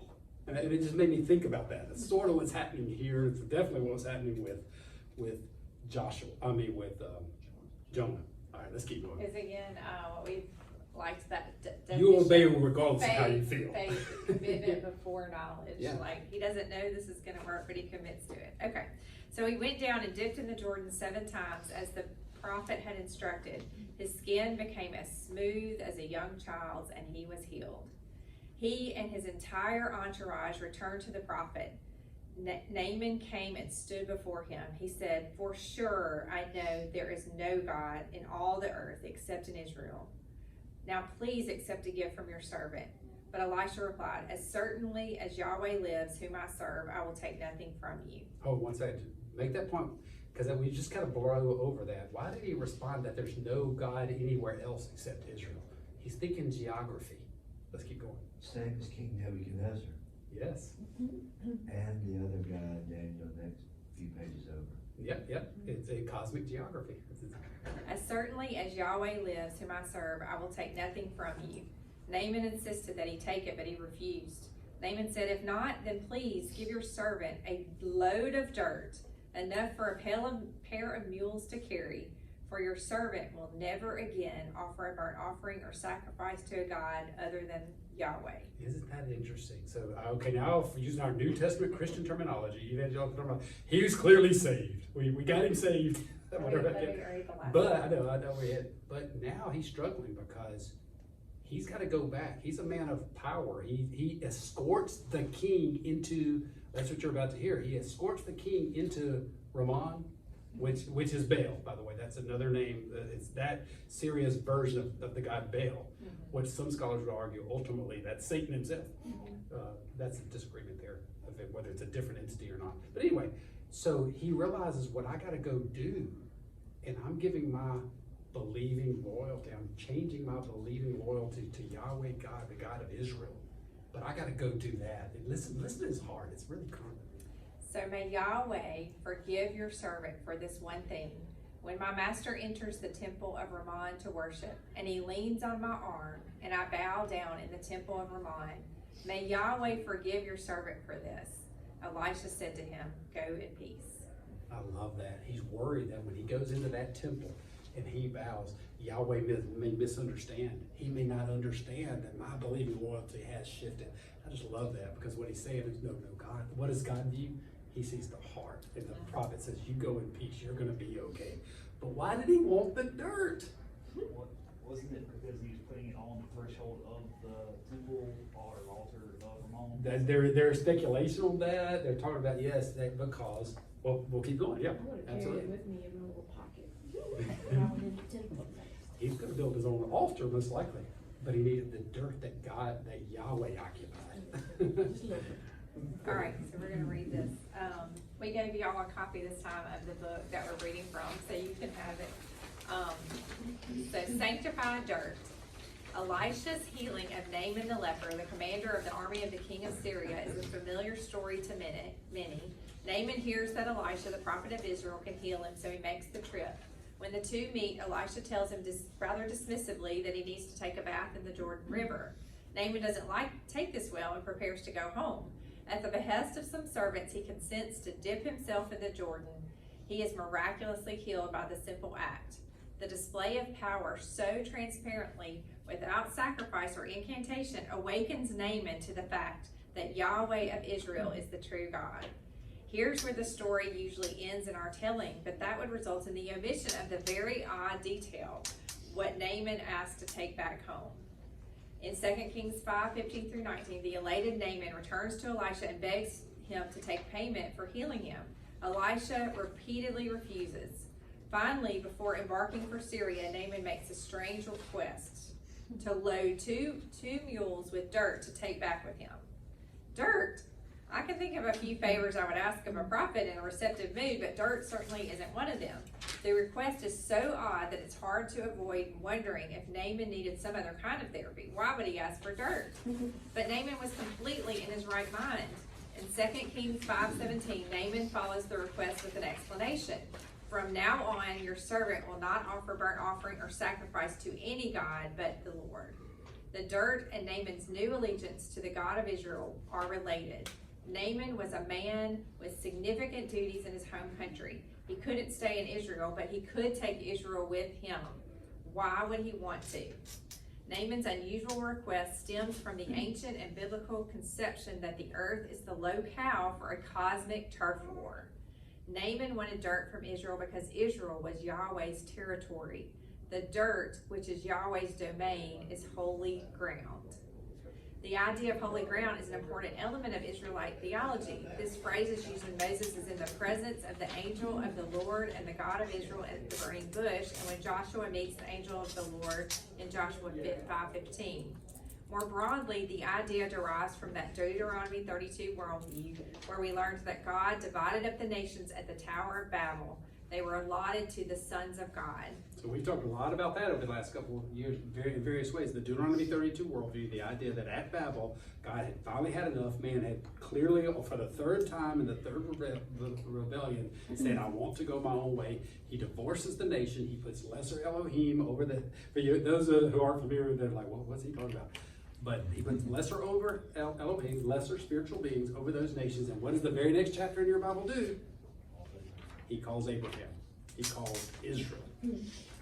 [SPEAKER 1] And it just made me think about that. That's sort of what's happening here. It's definitely what's happening with Jonah. All right, let's keep going.
[SPEAKER 3] Is again, what we liked that
[SPEAKER 1] You obey
[SPEAKER 3] definition.
[SPEAKER 1] regardless of how you feel.
[SPEAKER 3] Faith, commitment before knowledge.
[SPEAKER 1] Yeah.
[SPEAKER 3] Like, he doesn't know this is gonna work, but he commits to it. Okay, so he went down and dipped in the Jordan 7 times as the prophet had instructed. His skin became as smooth as a young child's, and he was healed. He and his entire entourage returned to the prophet. Naaman came and stood before him. He said, "For sure I know there is no God in all the earth except in Israel. Now please accept a gift from your servant." But Elisha replied, "As certainly as Yahweh lives, whom I serve, I will take nothing from you."
[SPEAKER 1] Oh, one second. Make that point, because we just kind of blow over that. Why did he respond that there's no God anywhere else except Israel? He's thinking geography. Let's keep going.
[SPEAKER 5] Same as King Nebuchadnezzar
[SPEAKER 1] Yes.
[SPEAKER 5] and the other guy, Daniel, next few pages over.
[SPEAKER 1] Yep. It's a cosmic geography.
[SPEAKER 3] "As certainly as Yahweh lives, whom I serve, I will take nothing from you." Naaman insisted that he take it, but he refused. Naaman said, "If not, then please give your servant a load of dirt, enough for a pair of mules to carry, for your servant will never again offer a burnt offering or sacrifice to a god other than Yahweh."
[SPEAKER 1] Isn't that interesting? So, okay, now using our New Testament Christian terminology, evangelical terminology, he was clearly saved. We got him saved.
[SPEAKER 3] Let me read the last
[SPEAKER 1] But
[SPEAKER 3] one.
[SPEAKER 1] I know we had, but now he's struggling because he's got to go back. He's a man of power. He escorts the king into, that's what you're about to hear. He escorts the king into Ramon, which is Baal, by the way. That's another name. It's that Syria's version of the god Baal, which some scholars would argue ultimately that's Satan himself. That's a disagreement there, of whether it's a different entity or not. But anyway, so he realizes what I got to go do, and I'm giving my believing loyalty. I'm changing my believing loyalty to Yahweh God, the God of Israel. But I got to go do that. And listen to his heart. It's really cool.
[SPEAKER 3] "So may Yahweh forgive your servant for this one thing. When my master enters the temple of Ramon to worship, and he leans on my arm, and I bow down in the temple of Ramon, may Yahweh forgive your servant for this." Elisha said to him, "Go in peace."
[SPEAKER 1] I love that. He's worried that when he goes into that temple and he bows, Yahweh may misunderstand. He may not understand that my believing loyalty has shifted. I just love that, because what he's saying is, no, God. What does God view? He sees the heart. And the prophet says, you go in peace, you're going to be okay. But why did he want the dirt?
[SPEAKER 4] Wasn't it because he was putting it on the threshold of the temple or altar of Ramon?
[SPEAKER 1] There's speculation on that. They're talking about, yes, because, well, we'll keep going. Yeah,
[SPEAKER 2] I would have carried
[SPEAKER 1] absolutely.
[SPEAKER 2] it with me in my little pocket when I went into temple next.
[SPEAKER 1] He's going to build his own altar, most likely. But he needed the dirt that Yahweh occupied.
[SPEAKER 2] Just a little bit.
[SPEAKER 3] All right, so we're gonna read this. We gave y'all a copy this time of the book that we're reading from, so you can have it. So sanctified dirt. Elisha's healing of Naaman the leper, the commander of the army of the king of Syria, is a familiar story to many. Naaman hears that Elisha, the prophet of Israel, can heal him, so he makes the trip. When the two meet, Elisha tells him rather dismissively that he needs to take a bath in the Jordan River. Naaman doesn't take this well and prepares to go home. At the behest of some servants, he consents to dip himself in the Jordan. He is miraculously healed by the simple act. The display of power so transparently, without sacrifice or incantation, awakens Naaman to the fact that Yahweh of Israel is the true God. Here's where the story usually ends in our telling, but that would result in the omission of the very odd detail, what Naaman asked to take back home. In 2 Kings 5:15-19, the elated Naaman returns to Elisha and begs him to take payment for healing him. Elisha repeatedly refuses. Finally, before embarking for Syria, Naaman makes a strange request to load two mules with dirt to take back with him. Dirt? I can think of a few favors I would ask of a prophet in a receptive mood, but dirt certainly isn't one of them. The request is so odd that it's hard to avoid wondering if Naaman needed some other kind of therapy. Why would he ask for dirt? But Naaman was completely in his right mind. In 2 Kings 5:17, Naaman follows the request with an explanation. From now on, your servant will not offer burnt offering or sacrifice to any god but the Lord. The dirt and Naaman's new allegiance to the God of Israel are related. Naaman was a man with significant duties in his home country. He couldn't stay in Israel, but he could take Israel with him. Why would he want to? Naaman's unusual request stems from the ancient and biblical conception that the earth is the locale for a cosmic turf war. Naaman wanted dirt from Israel because Israel was Yahweh's territory. The dirt, which is Yahweh's domain, is holy ground. The idea of holy ground is an important element of Israelite theology. This phrase is used when Moses is in the presence of the angel of the Lord and the God of Israel at the burning bush, and when Joshua meets the angel of the Lord in Joshua 5:15. More broadly, the idea derives from that Deuteronomy 32 worldview, where we learned that God divided up the nations at the Tower of Babel. They were allotted to the sons of God.
[SPEAKER 1] So we've talked a lot about that over the last couple of years in various ways. The Deuteronomy 32 worldview, the idea that at Babel, God had finally had enough. Man had clearly, for the third time in the third rebellion, said, I want to go my own way. He divorces the nation. He puts lesser Elohim over the, for you, those who aren't familiar with it, like, well, what's he talking about? But he puts lesser over Elohim, lesser spiritual beings over those nations. And what does the very next chapter in your Bible do? He calls Abraham. He calls Israel,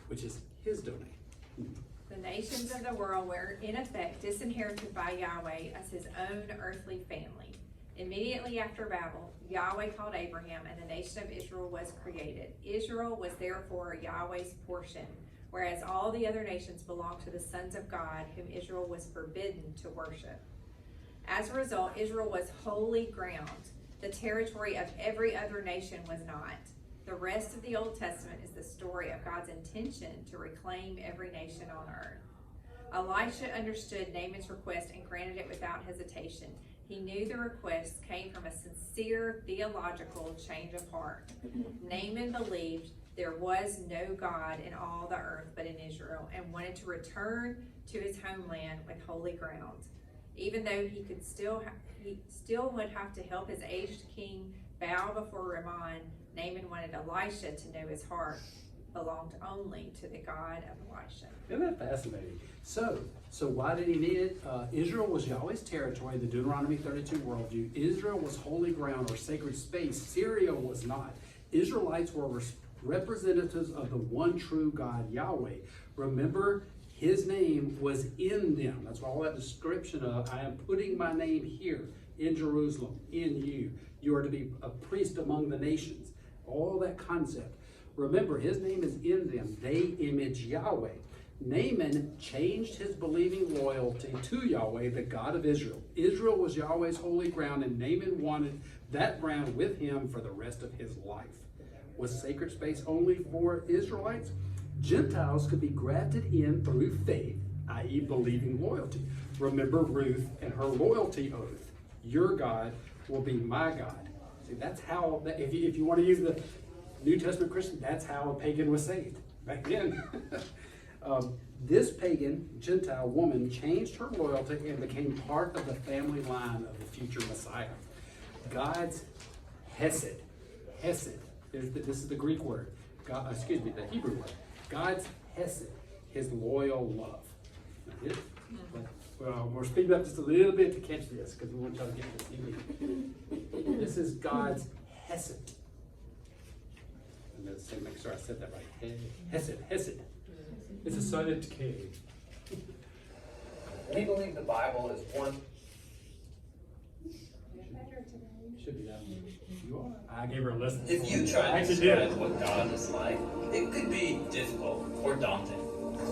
[SPEAKER 1] which is his domain.
[SPEAKER 3] The nations of the world were, in effect, disinherited by Yahweh as his own earthly family. Immediately after Babel, Yahweh called Abraham, and the nation of Israel was created. Israel was therefore Yahweh's portion, whereas all the other nations belonged to the sons of God, whom Israel was forbidden to worship. As a result, Israel was holy ground. The territory of every other nation was not. The rest of the Old Testament is the story of God's intention to reclaim every nation on earth. Elisha understood Naaman's request and granted it without hesitation. He knew the request came from a sincere theological change of heart. Naaman believed there was no God in all the earth but in Israel, and wanted to return to his homeland with holy ground. Even though he still would have to help his aged king bow before Ramon, Naaman wanted Elisha to know his heart belonged only to the God of Elisha.
[SPEAKER 1] Isn't that fascinating? So why did he need it? Israel was Yahweh's territory, the Deuteronomy 32 worldview. Israel was holy ground or sacred space. Syria was not. Israelites were representatives of the one true God, Yahweh. Remember, his name was in them. That's why all that description of, I am putting my name here in Jerusalem, in you. You are to be a priest among the nations. All that concept. Remember, his name is in them. They image Yahweh. Naaman changed his believing loyalty to Yahweh, the God of Israel. Israel was Yahweh's holy ground, and Naaman wanted that ground with him for the rest of his life. Was sacred space only for Israelites? Gentiles could be grafted in through faith, i.e. believing loyalty. Remember Ruth and her loyalty oath. Your God will be my God. See, that's how, if you want to use the New Testament Christian, that's how a pagan was saved back then. This pagan Gentile woman changed her loyalty and became part of the family line of the future Messiah. God's Hesed. Hesed. This is the Greek word. The Hebrew word. God's Hesed, his loyal love. Well, we're speeding up just a little bit to catch this because we want y'all to get this. This is God's Hesed. And let's make sure I said that right. Hesed. Hesed. It's a silent K.
[SPEAKER 7] We believe the Bible is one.
[SPEAKER 1] Should be that one. You are. I gave her a lesson.
[SPEAKER 7] If you try to describe what God is like, it could be difficult or daunting.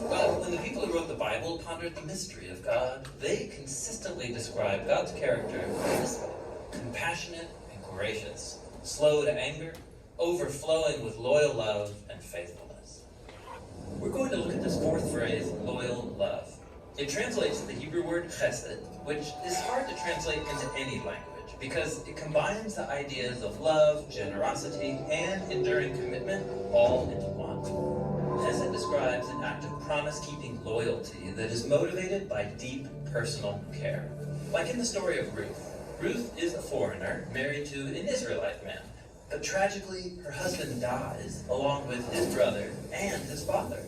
[SPEAKER 7] But when the people who wrote the Bible pondered the mystery of God, they consistently describe God's character this way: compassionate and gracious, slow to anger, overflowing with loyal love and faithfulness. We're going to look at this fourth phrase, loyal love. It translates to the Hebrew word chesed, which is hard to translate into any language. passage because it combines the ideas of love, generosity, and enduring commitment all into one. Chesed describes an act of promise-keeping loyalty that is motivated by deep personal care. Like in the story of Ruth. Ruth is a foreigner married to an Israelite man, but tragically her husband dies along with his brother and his father.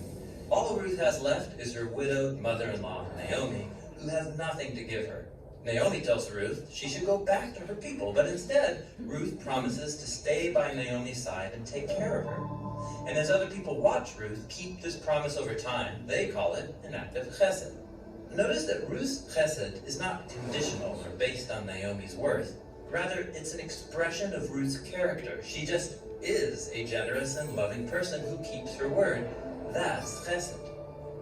[SPEAKER 7] All Ruth has left is her widowed mother-in-law, Naomi, who has nothing to give her. Naomi tells Ruth she should go back to her people, but instead, Ruth promises to stay by Naomi's side and take care of her. And as other people watch Ruth keep this promise over time, they call it an act of chesed. Notice that Ruth's chesed is not conditional or based on Naomi's worth. Rather, it's an expression of Ruth's character. She just is a generous and loving person who keeps her word. That's chesed.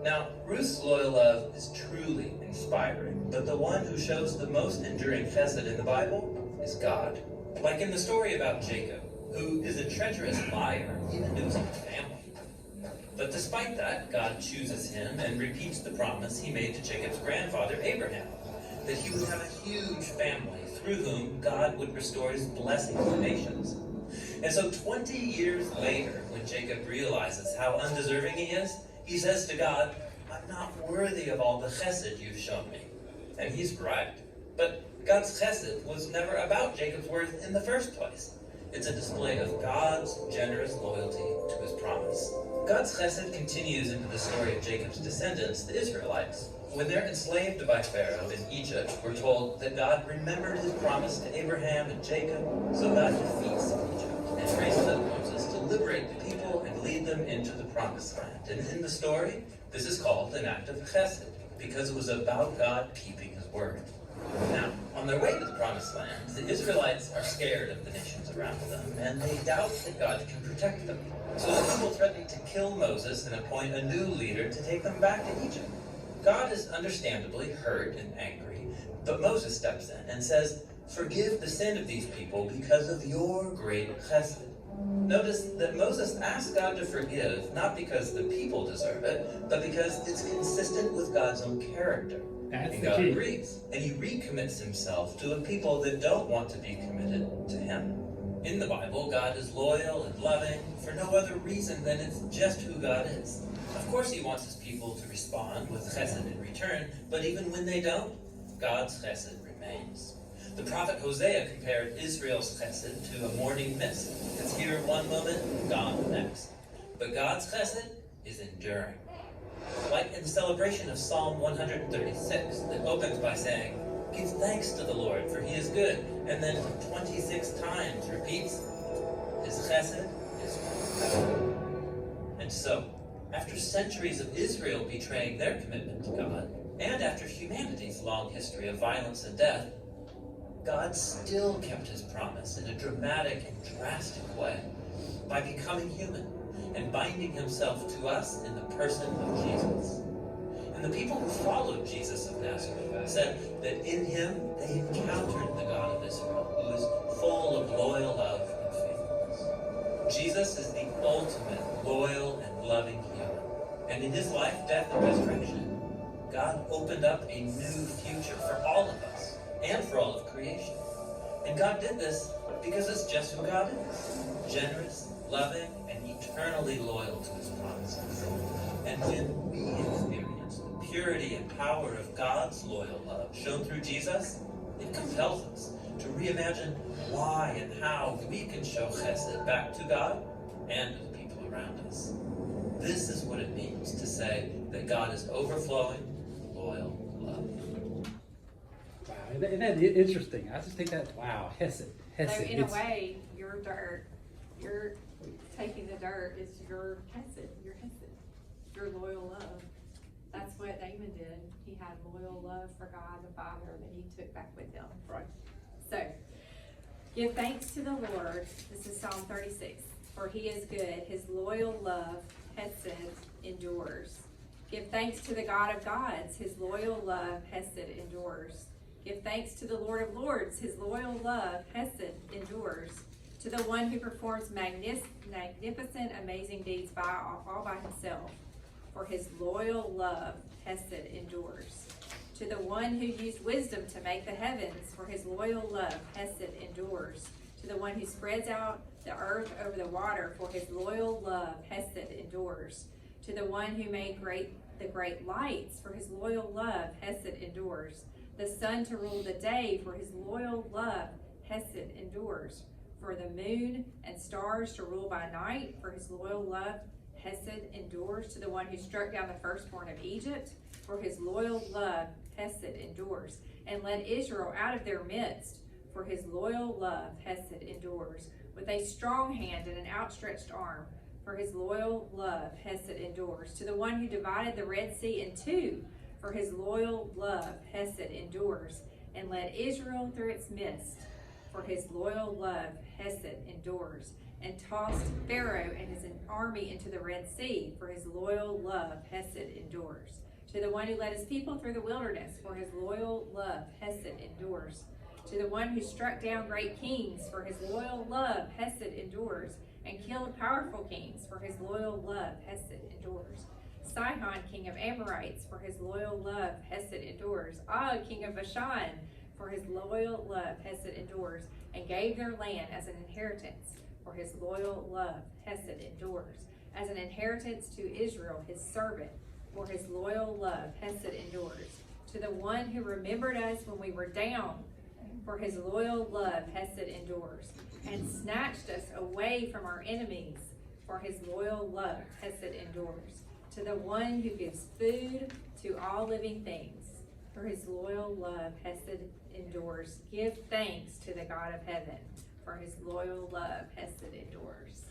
[SPEAKER 7] Now, Ruth's loyal love is truly inspiring, but the one who shows the most enduring chesed in the Bible is God. Like in the story about Jacob, who is a treacherous liar, even to his own family. But despite that, God chooses him and repeats the promise he made to Jacob's grandfather, Abraham, that he would have a huge family through whom God would restore his blessing to the nations. And so 20 years later, when Jacob realizes how undeserving he is, he says to God, "I'm not worthy of all the chesed you've shown me." And he's right. But God's chesed was never about Jacob's worth in the first place. It's a display of God's generous loyalty to his promise. God's chesed continues into the story of Jacob's descendants, the Israelites. When they're enslaved by Pharaoh in Egypt, we're told that God remembered his promise to Abraham and Jacob, so God defeats Egypt and raises up Moses to liberate the people and lead them into the promised land. And in the story, this is called an act of chesed, because it was about God keeping his word. Now, on their way to the promised land, the Israelites are scared of the nations around them, and they doubt that God can protect them. So the people threaten to kill Moses and appoint a new leader to take them back to Egypt. God is understandably hurt and angry, but Moses steps in and says, "Forgive the sin of these people because of your great chesed." Notice that Moses asks God to forgive, not because the people deserve it, but because it's consistent with God's own character.
[SPEAKER 1] That's
[SPEAKER 7] And
[SPEAKER 1] the
[SPEAKER 7] God
[SPEAKER 1] key.
[SPEAKER 7] agrees, and he recommits himself to a people that don't want to be committed to him. In the Bible, God is loyal and loving for no other reason than it's just who God is. Of course he wants his people to respond with chesed in return, but even when they don't, God's chesed remains. The prophet Hosea compared Israel's chesed to a morning mist. It's here one moment, gone the next. But God's chesed is enduring. Like in the celebration of Psalm 136 that opens by saying, "Give thanks to the Lord, for he is good," and then 26 times repeats, "His chesed is good." And so, after centuries of Israel betraying their commitment to God, and after humanity's long history of violence and death, God still kept his promise in a dramatic and drastic way by becoming human and binding himself to us in the person of Jesus. And the people who followed Jesus of Nazareth said that in him they encountered the God of Israel, who is full of loyal love and faithfulness. Jesus is the ultimate loyal and loving human. And in his life, death, and resurrection, God opened up a new future for all of us and for all of creation. And God did this because it's just who God is. Generous, loving, and eternally loyal to his promises. And when we experience the purity and power of God's loyal love shown through Jesus, it compels us to reimagine why and how we can show chesed back to God and to the people around us. This is what it means to say that God is overflowing loyal love.
[SPEAKER 1] Wow, isn't that interesting? I just think that, wow, Hesed.
[SPEAKER 3] So
[SPEAKER 1] Hesed.
[SPEAKER 3] in a
[SPEAKER 1] It's-
[SPEAKER 3] way, your dirt, you're taking the dirt is your chesed, your loyal love. That's what Damon did. He had loyal love for God the Father that he took back with him.
[SPEAKER 1] Right.
[SPEAKER 3] So, give thanks to the Lord. This is Psalm 36. For he is good. His loyal love, hesed, endures. Give thanks to the God of gods. His loyal love, hesed, endures. Give thanks to the Lord of lords. His loyal love, hesed, endures. To the one who performs magnificent, amazing deeds all by himself. For his loyal love, hesed, endures. To To the one who used wisdom to make the heavens, for his loyal love, hesed endures. To the one who spreads out the earth over the water, for his loyal love, hesed endures. To the one who made the great lights, for his loyal love, hesed endures. The sun to rule the day, for his loyal love, hesed endures. For the moon and stars to rule by night, for his loyal love, hesed endures. To the one who struck down the firstborn of Egypt, for his loyal love, hesed endures. And led Israel out of their midst, for his loyal love, hesed endures. With a strong hand and an outstretched arm, for his loyal love, hesed endures. To the one who divided the Red Sea in two, for his loyal love, hesed endures. And led Israel through its midst, for his loyal love, hesed endures. And tossed Pharaoh and his army into the Red Sea, for his loyal love, hesed endures. To the one who led his people through the wilderness, for his loyal love, hesed endures. To the one who struck down great kings, for his loyal love, hesed endures. And killed powerful kings, for his loyal love, hesed endures. Sihon, king of Amorites, for his loyal love, hesed endures. Og, king of Bashan, for his loyal love, hesed endures. And gave their land as an inheritance, for his loyal love, hesed endures. As an inheritance to Israel, his servant, for his loyal love, hesed endures. To the one who remembered us when we were down, for his loyal love, hesed endures. And snatched us away from our enemies, for his loyal love, hesed endures. To the one who gives food to all living things, for his loyal love, hesed endures. Give thanks to the God of heaven, for his loyal love, hesed endures.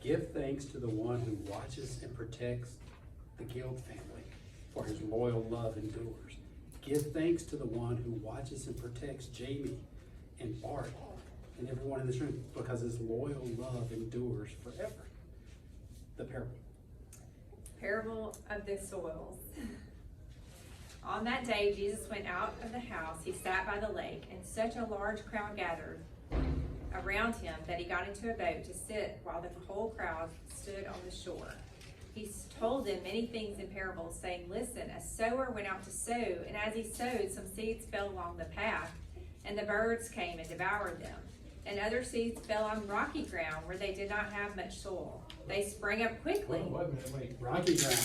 [SPEAKER 1] Give thanks to the one who watches and protects the Guild family, for his loyal love endures. Give thanks to the one who watches and protects Jamie and Bart and everyone in this room, because his loyal love endures forever. The parable.
[SPEAKER 3] Parable of the soils. On that day, Jesus went out of the house. He sat by the lake, and such a large crowd gathered around him that he got into a boat to sit while the whole crowd stood on the shore. He told them many things in parables, saying, "Listen, a sower went out to sow, and as he sowed, some seeds fell along the path, and the birds came and devoured them. And other seeds fell on rocky ground where they did not have much soil. They sprang up quickly."
[SPEAKER 1] Wait. Rocky ground.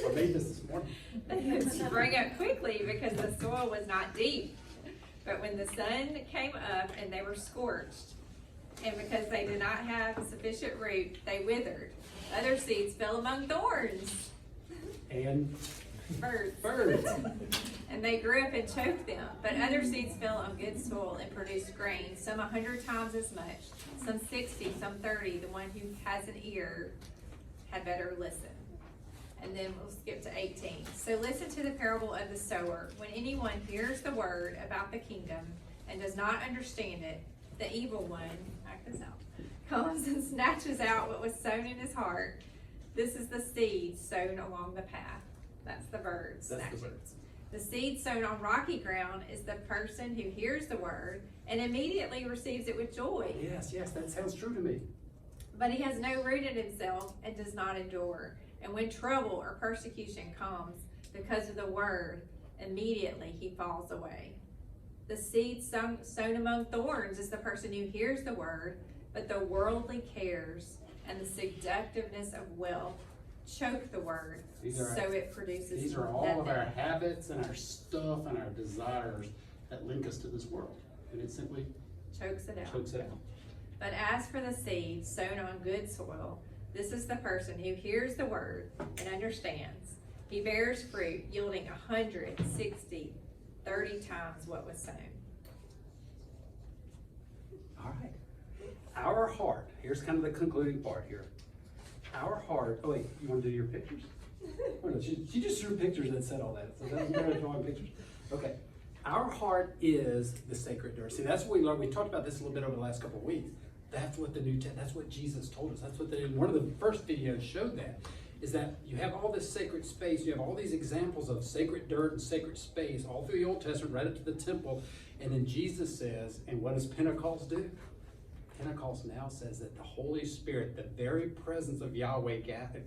[SPEAKER 1] I made this morning.
[SPEAKER 3] They sprang up quickly because the soil was not deep. But when the sun came up and they were scorched, and because they did not have sufficient root, they withered. Other seeds fell among thorns.
[SPEAKER 1] And
[SPEAKER 3] Birds. And they grew up and choked them. But other seeds fell on good soil and produced grain, some 100 times as much, some 60, some 30. The one who has an ear had better listen. And then we'll skip to 18. So listen to the parable of the sower. When anyone hears the word about the kingdom and does not understand it, the evil one, act this out, comes and snatches out what was sown in his heart. This is the seed sown along the path. That's the birds.
[SPEAKER 1] that's the birds.
[SPEAKER 3] The seed sown on rocky ground is the person who hears the word and immediately receives it with joy.
[SPEAKER 1] Yes, that sounds true to me.
[SPEAKER 3] But he has no root in himself and does not endure. And when trouble or persecution comes because of the word, immediately he falls away. The seed sown among thorns is the person who hears the word, but the worldly cares and the seductiveness of wealth choke the word, so it produces
[SPEAKER 1] These are all
[SPEAKER 3] nothing.
[SPEAKER 1] of our habits and our stuff and our desires that link us to this world. And it simply
[SPEAKER 3] chokes it out.
[SPEAKER 1] chokes it out.
[SPEAKER 3] But as for the seed sown on good soil, this is the person who hears the word and understands. He bears fruit, yielding 100, 60, 30 times what was sown.
[SPEAKER 1] All right. Our heart, here's kind of the concluding part here. Our heart, oh wait, you want to do your pictures? Oh no, she just drew pictures that said all that, so that's better drawing pictures. Okay. Our heart is the sacred dirt. See, that's what we learned. We talked about this a little bit over the last couple of weeks. That's what that's what Jesus told us. That's what one of the first videos showed that, is that you have all this sacred space, you have all these examples of sacred dirt and sacred space all through the Old Testament, right up to the temple, and then Jesus says, and what does Pentecost do? Pentecost now says that the Holy Spirit, the very presence of Yahweh,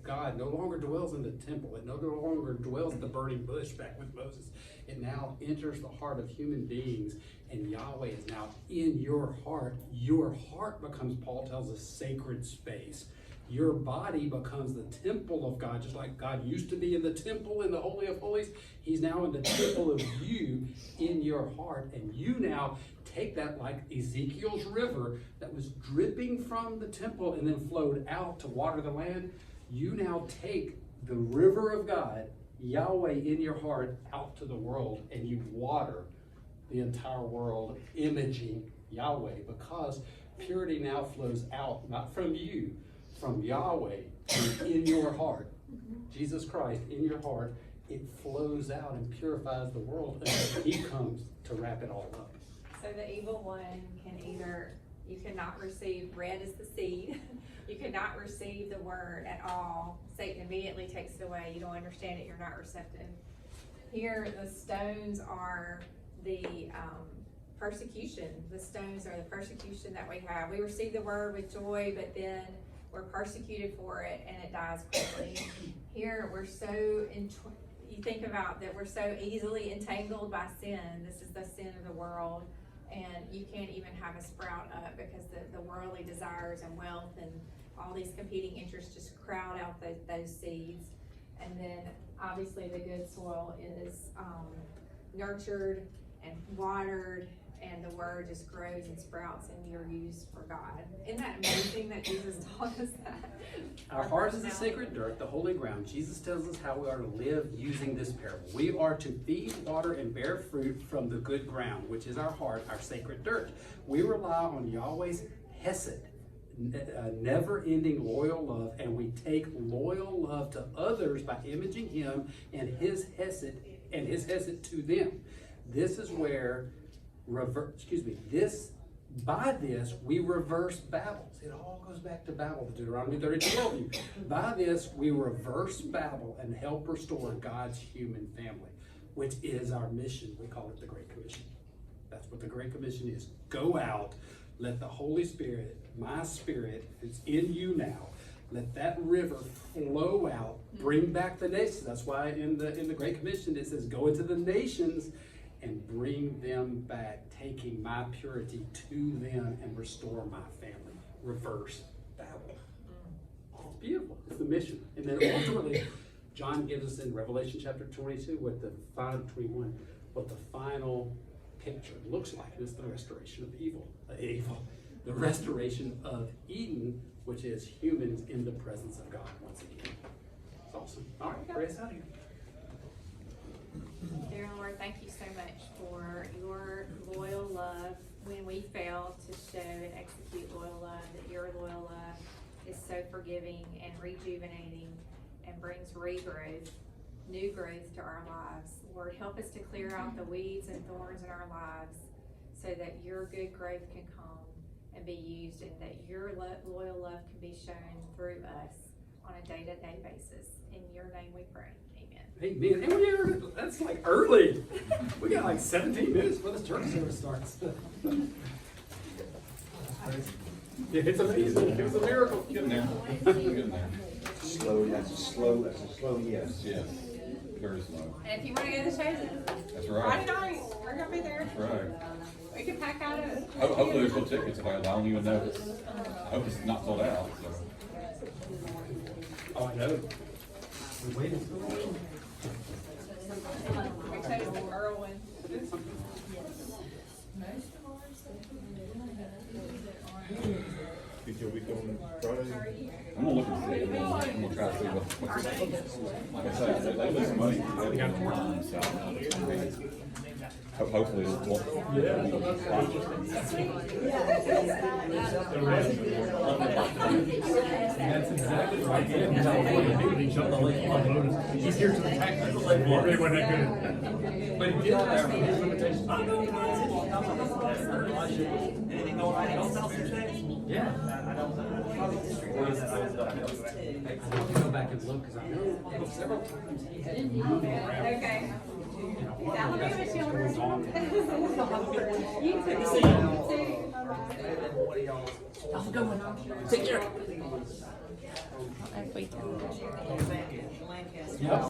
[SPEAKER 1] God, no longer dwells in the temple. It no longer dwells in the burning bush back with Moses. It now enters the heart of human beings, and Yahweh is now in your heart. Your heart becomes, Paul tells us, sacred space. Your body becomes the temple of God, just like God used to be in the temple in the Holy of Holies. He's now in the temple of you in your heart, and you now take that like Ezekiel's river that was dripping from the temple and then flowed out to water the land. You now take the river of God, Yahweh, in your heart out to the world, and you water the entire world, imaging Yahweh, because purity now flows out, not from you, from Yahweh in your heart. Jesus Christ in your heart, it flows out and purifies the world until he comes to wrap it all up.
[SPEAKER 3] So the evil one can either, you cannot receive, red is the seed, you cannot receive the word at all. Satan immediately takes it away. You don't understand it, you're not receptive. Here, the stones are the persecution. The stones are the persecution that we have. We receive the word with joy, but then we're persecuted for it and it dies quickly. Here, we're so, you think about that we're so easily entangled by sin. This is the sin of the world. And you can't even have a sprout up because the worldly desires and wealth and all these competing interests just crowd out those seeds. And then obviously the good soil is nurtured and watered, and the word just grows and sprouts, and you're used for God. Isn't that amazing that Jesus taught us that?
[SPEAKER 1] Our heart is the sacred dirt, the holy ground. Jesus tells us how we are to live using this parable. We are to feed, water, and bear fruit from the good ground, which is our heart, our sacred dirt. We rely on Yahweh's hesed, never-ending loyal love, and we take loyal love to others by imaging him and his hesed to them. This is where by this we reverse Babel. It all goes back to Babel, the Deuteronomy 32 worldview. By this we reverse Babel and help restore God's human family, which is our mission. We call it the Great Commission. That's what the Great Commission is. Go out, let the Holy Spirit, my spirit, it's in you now, let that river flow out, bring back the nations. That's why in the Great Commission it says, go into the nations and bring them back, taking my purity to them and restore my family. Reverse Babel. It's beautiful. It's the mission. And then ultimately, John gives us in Revelation chapter 22 what the final picture looks like. It's the restoration of evil. The restoration of Eden, which is humans in the presence of God once again. It's awesome. All right, pray us out here.
[SPEAKER 3] Dear Lord, thank you so much for your loyal love when we fail to show and execute loyal love, that your loyal love is so forgiving and rejuvenating and brings regrowth, new growth to our lives. Lord, help us to clear out the weeds and thorns in our lives so that your good growth can come and be used, and that your loyal love can be shown through us on a day-to-day basis. In your name we pray.
[SPEAKER 1] Amen. And that's like early. We got like 17 minutes before the church service starts. Yeah, it's amazing. It was a miracle.
[SPEAKER 8] Getting there. Getting there.
[SPEAKER 5] Slow, that's a slow yes.
[SPEAKER 8] Yes. Very slow.
[SPEAKER 3] And if you want to go to the Chosen,
[SPEAKER 8] That's
[SPEAKER 3] Friday
[SPEAKER 8] right.
[SPEAKER 3] night, we're going to be there.
[SPEAKER 8] That's right.
[SPEAKER 3] We can pack out a...
[SPEAKER 8] Hopefully there's still tickets. I don't even know. I hope it's not sold out. So.
[SPEAKER 1] Oh, I know. We're waiting.
[SPEAKER 3] We chose the Earl one.
[SPEAKER 9] Did your week on Friday?
[SPEAKER 8] I'm gonna look and see. I'm gonna try to see what's like I said, they lose money. They got to work. So hopefully it won't.
[SPEAKER 1] That's exactly right. In California, he jumped on Lake Lotus. He's here to attack the Lake Lotus. Really wasn't that good. But he did have his limitations.
[SPEAKER 10] Anything going on else
[SPEAKER 1] Yeah. I need to go back and look, because I know several times he had to move around.
[SPEAKER 3] Okay.
[SPEAKER 1] You know,
[SPEAKER 3] Alabama
[SPEAKER 1] that's what's
[SPEAKER 3] children.
[SPEAKER 1] going on.
[SPEAKER 3] You too.
[SPEAKER 10] What do y'all?
[SPEAKER 2] Have a good one.
[SPEAKER 10] Take care.
[SPEAKER 2] If we can.
[SPEAKER 1] Yep.